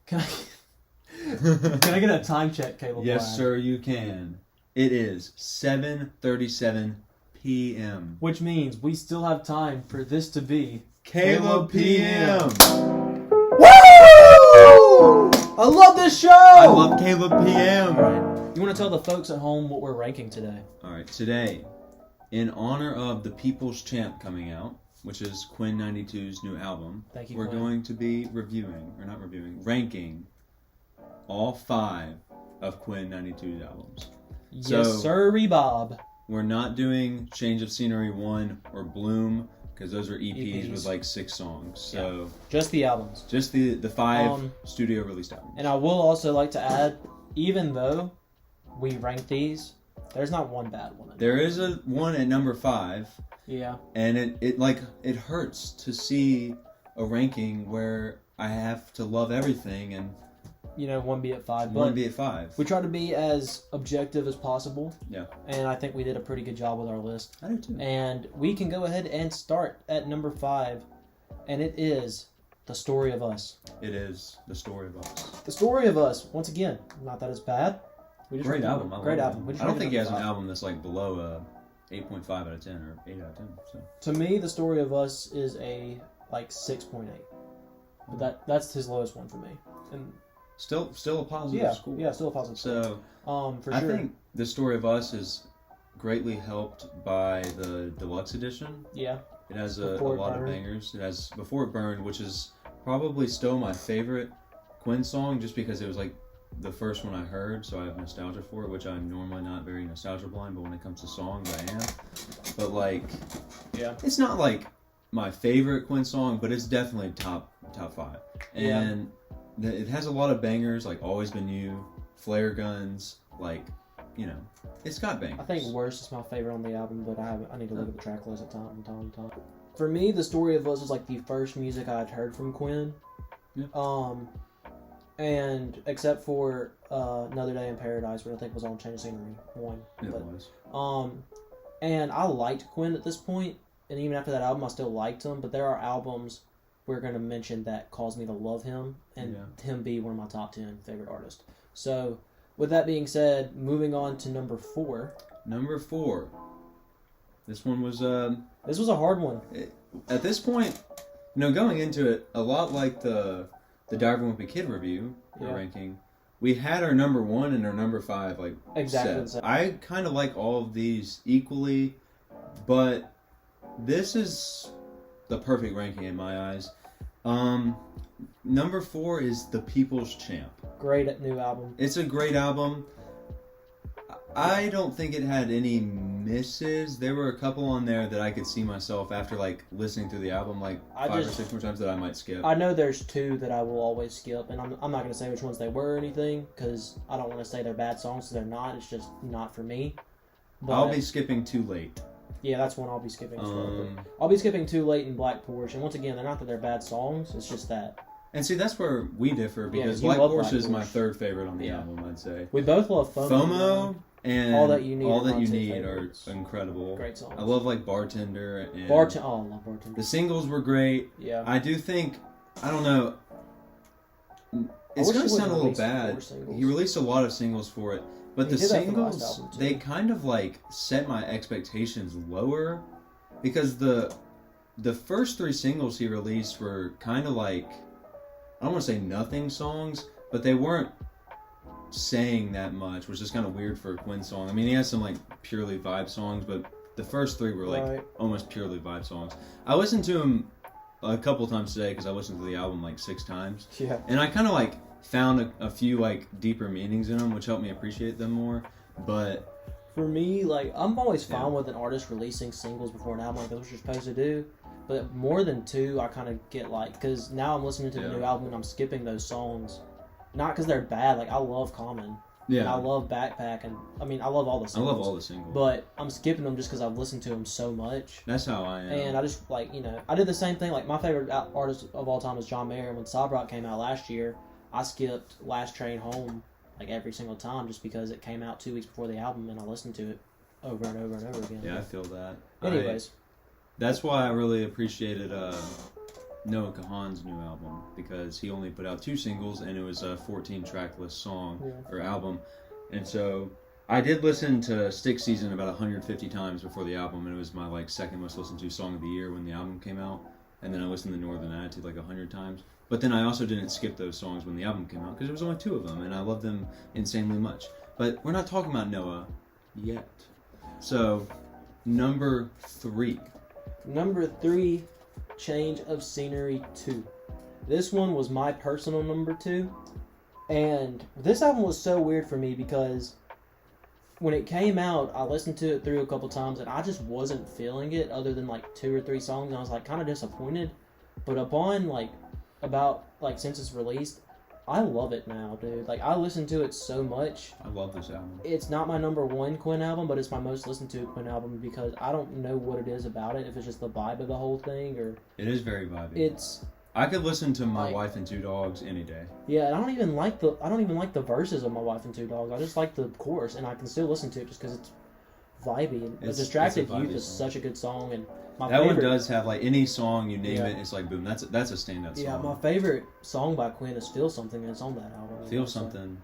Can I get a time check, Caleb? Yes, Black? sir, you can. It is 7:37 p.m. Which means we still have time for this to be Caleb PM. Woo! I love this show! I love Caleb PM. All right. You want to tell the folks at home what we're ranking today? All right, today, in honor of the People's Champ coming out, which is Quinn 92's new album, Thank you, we're Quinn. going to be ranking all 5 of Quinn 92's albums. Yes, sir, Bob. We're not doing Change of Scenery 1 or Bloom, because those are EPs with like 6 songs. So yeah. Just the albums. Just the 5 studio released albums. And I will also like to add, even though we rank these, there's not one bad one. There is a one at number 5. Yeah. And it hurts to see a ranking where I have to love everything and one be at 5. One be at 5. We try to be as objective as possible. Yeah. And I think we did a pretty good job with our list. I do too. And we can go ahead and start at number 5, and it is The Story of Us. It is The Story of Us. The Story of Us. Once again, not that it's bad. Great album. Great album. I don't think he has an album that's like below 8.5 out of 10 or 8 out of 10. So. To me, The Story of Us is a 6.8. But that's his lowest one for me. And Still a positive score. Yeah, still a positive score. So, for I sure. think The Story of Us is greatly helped by the deluxe edition. Yeah. It has a lot of bangers. It has Before It Burned, which is probably still my favorite Quinn song, just because it was like the first one I heard, so I have nostalgia for it, which I'm normally not very nostalgia blind, but when it comes to songs, I am. But it's not like my favorite Quinn song, but it's definitely top 5. And it has a lot of bangers, like Always Been You, Flare Guns, it's got bangers. I think Worst is my favorite on the album, but I need to look at the track list at time. For me, The Story of Us was like the first music I'd heard from Quinn. Yeah. And except for Another Day in Paradise, which I think was on Change of Scenery 1. It was. And I liked Quinn at this point, and even after that album, I still liked him, but there are albums we're going to mention that caused me to love him, and him be one of my top 10 favorite artists. So, with that being said, moving on to number 4. Number 4. This one was... This was a hard one. At this point, going into it, a lot like the Diary of a Wimpy Kid review ranking, we had our number 1 and our number 5 exactly set. I kind of like all of these equally, but this is the perfect ranking in my eyes. Number 4 is The People's Champ. Great new album. It's a great album. I don't think it had any misses. There were a couple on there that I could see myself after listening through the album 5 or 6 more times that I might skip. I know there's 2 that I will always skip, and I'm not going to say which ones they were or anything, because I don't want to say they're bad songs, so they're not. It's just not for me. But I'll be skipping Too Late. Yeah, that's one I'll be skipping as well. I'll be skipping Too Late and Black Porsche, and once again, they're not that they're bad songs, it's just that. And see, that's where we differ, because Black Porsche is my 3rd favorite on the album, I'd say. We both love FOMO and All That You Need are incredible. Great songs. I love Bartender and I love Bartender. The singles were great. Yeah. I do think, I don't know, it's going to sound a little bad. He released a lot of singles for it, but the singles, they kind of set my expectations lower, because the first 3 singles he released were kind of I don't want to say nothing songs, but they weren't saying that much, which is kind of weird for a Quinn song. I mean, he has some purely vibe songs, but the first 3 were almost purely vibe songs. I listened to him a couple times today, because I listened to the album 6 times. Yeah. And I kind of found a few deeper meanings in them, which helped me appreciate them more. But for me, I'm always fine with an artist releasing singles before an album, that's what you're supposed to do. But more than 2, I kind of get because now I'm listening to the new album and I'm skipping those songs. Not because they're bad. I love Common. Yeah. And I love Backpack. And I love all the singles. I love all the singles. But I'm skipping them just because I've listened to them so much. That's how I am. And I just, I did the same thing. My favorite artist of all time is John Mayer. When Sabrock came out last year, I skipped Last Train Home every single time, just because it came out 2 weeks before the album and I listened to it over and over and over again. Yeah, I feel that. Anyways. That's why I really appreciated Noah Kahan's new album because he only put out 2 singles and it was a 14-track list song or album. And so I did listen to Stick Season about 150 times before the album, and it was my like second most listened to song of the year when the album came out. And then I listened to Northern Attitude like 100 times. But then I also didn't skip those songs when the album came out because there was only 2 of them, and I love them insanely much. But we're not talking about Noah yet. So, number 3. Number 3, Change of Scenery 2. This one was my personal number 2. And this album was so weird for me because when it came out, I listened to it through a couple times and I just wasn't feeling it other than like 2 or 3 songs. And I was like kind of disappointed. But upon since it's released, I love it now, dude. Like, I listen to it so much. I love this album. It's not my number 1 Quinn album, but it's my most listened to Quinn album because I don't know what it is about it, if it's just the vibe of the whole thing or... It is very vibey. I could listen to My Wife and Two Dogs any day. Yeah, and I don't even like the verses of My Wife and Two Dogs. I just like the chorus, and I can still listen to it just because it's vibey. And Distracted Youth is such a good song, and that one does have like any song you name it, it's like boom. That's a standout song. Yeah, my favorite song by Quinn is "Feel Something," and it's on that album. Feel Something.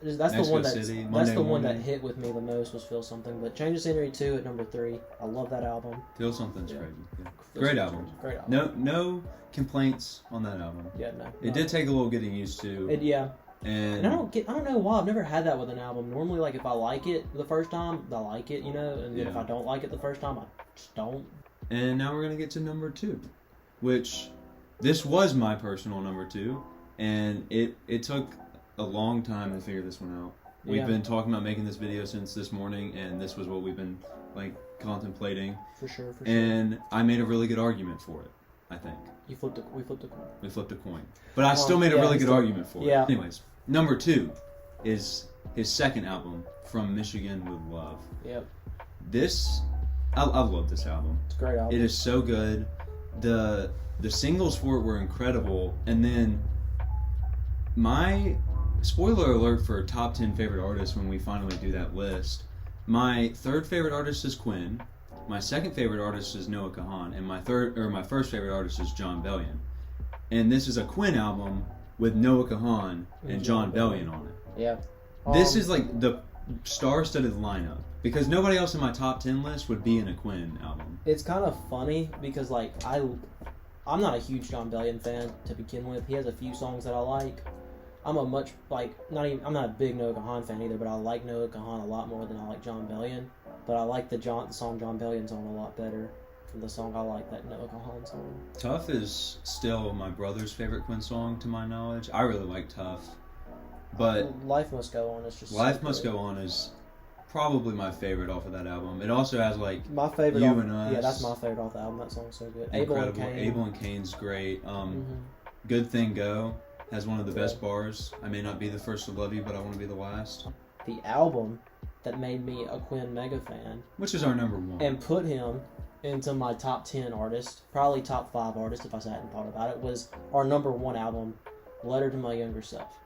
That's the one that hit with me the most was "Feel Something." But Change of Scenery 2 at number 3. I love that album. Feel Something's crazy. Yeah. Great album. Great album. No complaints on that album. Yeah, no. It did take a little getting used to. And I don't know why I've never had that with an album. Normally, like if I like it the first time, I like it, and then if I don't like it the first time, I just don't. And now we're going to get to number 2, which this was my personal number 2, and it took a long time to figure this one out. We've been talking about making this video since this morning, and this was what we've been like contemplating. For sure. And I made a really good argument for it, I think. We flipped a coin. We flipped a coin. But I still made a really good argument for it. Anyways, number 2 is his second album, From Michigan with Love. Yep. I love this album. It's a great album. It is so good. The singles for it were incredible. And then my spoiler alert for top 10 favorite artists when we finally do that list. My 3rd favorite artist is Quinn. My 2nd favorite artist is Noah Kahan, and my 1st favorite artist is Jon Bellion. And this is a Quinn album with Noah Kahan and Jon Bellion on it. Yeah. This is like the star-studded lineup because nobody else in my top 10 list would be in a Quinn album. It's kind of funny because like I'm not a huge Jon Bellion fan to begin with. He has a few songs that I like. I'm not a big Noah Kahan fan either, but I like Noah Kahan a lot more than I like Jon Bellion. But I like the song Jon Bellion's on a lot better than the song I like that Noah Kahan song. Tough is still my brother's favorite Quinn song to my knowledge. I really like Tough. But Life Must Go On is just Life Must Go On is probably my favorite off of that album. It also has like my favorite You and Us. Yeah, that's my favorite off the album. That song's so good. Incredible. Abel and Cain's great. Good Thing Go has one of the best bars. I may not be the first to love you, but I want to be the last. The album that made me a Quinn mega fan, which is our number 1, and put him into my top 10 artists, probably top 5 artists if I sat and thought about it, was our number 1 album, Letter to My Younger Self.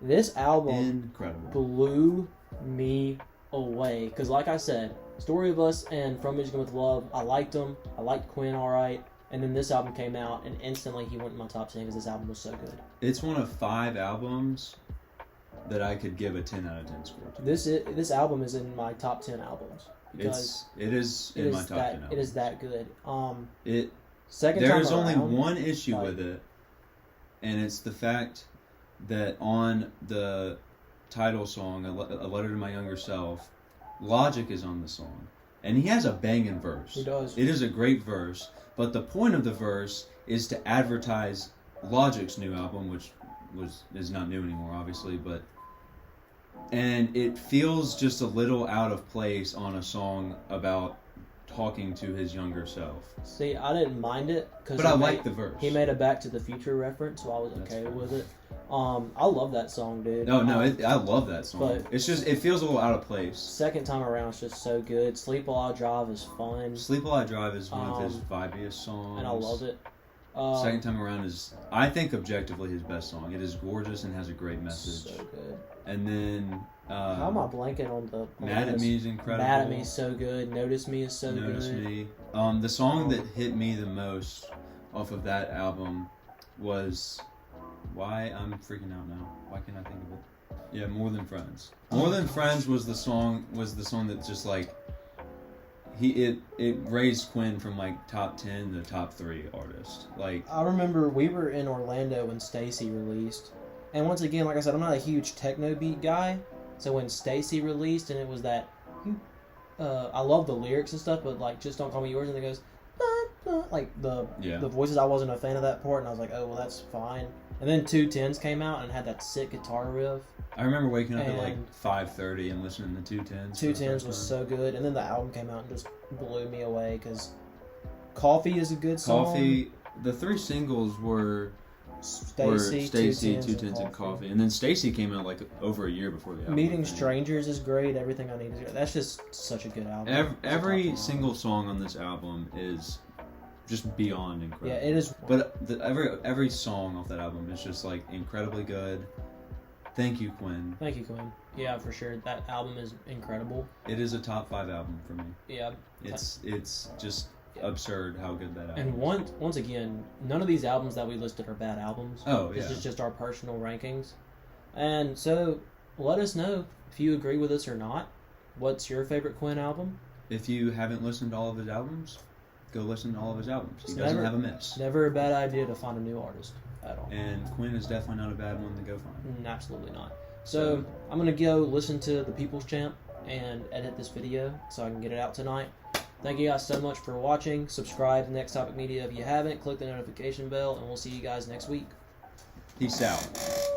This album blew me away because, like I said, Story of Us and From Michigan with Love, I liked them. I liked Quinn all right. And then this album came out, and instantly he went in my top 10 because this album was so good. It's one of 5 albums that I could give a 10 out of 10 score to. This album is in my top 10 albums. It is in my top 10 albums. It is that good. There's only one issue with it, and it's the fact that on the title song, A Letter to My Younger Self, Logic is on the song. And he has a banging verse. He does. It is a great verse, but the point of the verse is to advertise Logic's new album, which is not new anymore, obviously, and it feels just a little out of place on a song about talking to his younger self. See, I didn't mind it but I like the verse. He made a Back to the Future reference, so I was okay with it. I love that song, dude. I love that song. But it's just it feels a little out of place. Second time around, it's just so good. Sleep While I Drive is fun. Sleep While I Drive is one of his vibiest songs, and I love it. Second Time Around is, I think, objectively his best song. It is gorgeous and has a great message. So good. And then how am I blanking on the? Mad at Me is incredible. Mad at Me is so good. Notice Me is so good. Notice Me. The song that hit me the most off of that album was why I'm freaking out now. Why can't I think of it? Yeah, More Than Friends. More Than Friends was the song that just like it raised Quinn from like top 10 to top 3 artist. Like I remember we were in Orlando when Xcii released, and once again, like I said, I'm not a huge techno beat guy. So when Xcii released, and it was that, I love the lyrics and stuff, but like Just Don't Call Me Yours, and it goes like the voices. I wasn't a fan of that part, and I was like, oh well, that's fine. And then 210s came out and had that sick guitar riff. I remember waking up at like 5:30 and listening to 210s. 210s was so good, and then the album came out and just blew me away because Coffee is a good song. Coffee. The 3 singles were Xcii, 210s, and Coffee. And then Xcii came out like over a year before the album. Meeting Strangers is great. Everything I Need is great. That's just such a good album. Every single song on this album is just beyond incredible. Yeah, it is. But every song off that album is just like incredibly good. Thank you, Quinn. Thank you, Quinn. Yeah, for sure. That album is incredible. It is a top 5 album for me. Yeah. It's just absurd how good that album is. And once again, none of these albums that we listed are bad albums. Oh, yeah. This is just our personal rankings. And so, let us know if you agree with us or not. What's your favorite Quinn album? If you haven't listened to all of his albums, go listen to all of his albums. He doesn't have a miss. Never a bad idea to find a new artist at all. And Quinn is definitely not a bad one to go find. Absolutely not. So I'm going to go listen to The People's Champ and edit this video so I can get it out tonight. Thank you guys so much for watching. Subscribe to Next Topic Media if you haven't. Click the notification bell, and we'll see you guys next week. Peace out.